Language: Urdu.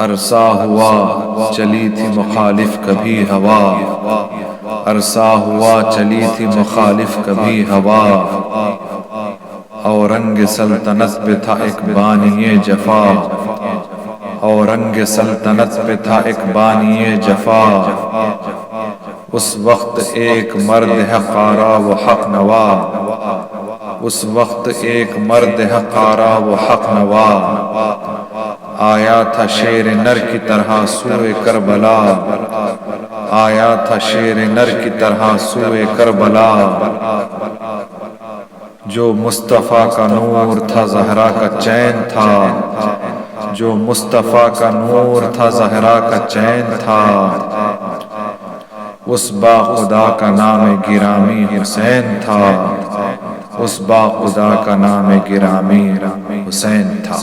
عرصہ ہوا چلی تھی مخالف کبھی ہوا، عرصہ ہوا چلی تھی مخالف کبھی ہوا، اور رنگ سلطنت پہ تھا ایک بانی جفا، اور رنگ سلطنت پہ تھا ایک بانی جفا۔ اس وقت ایک مرد حقارا و حق نوا، اس وقت ایک مرد حقارا و حق نوا، آیا تھا شیر نر کی طرح سوئے کربلا، آیا تھا شیر نر کی طرح سوئے کربلا۔ جو مصطفیٰ کا نور تھا زہرا کا چین تھا، جو مصطفیٰ کا نور تھا زہرا کا چین تھا، اس با خدا کا نام گرامی حسین تھا، اس با خدا کا نام گرامی حسین تھا۔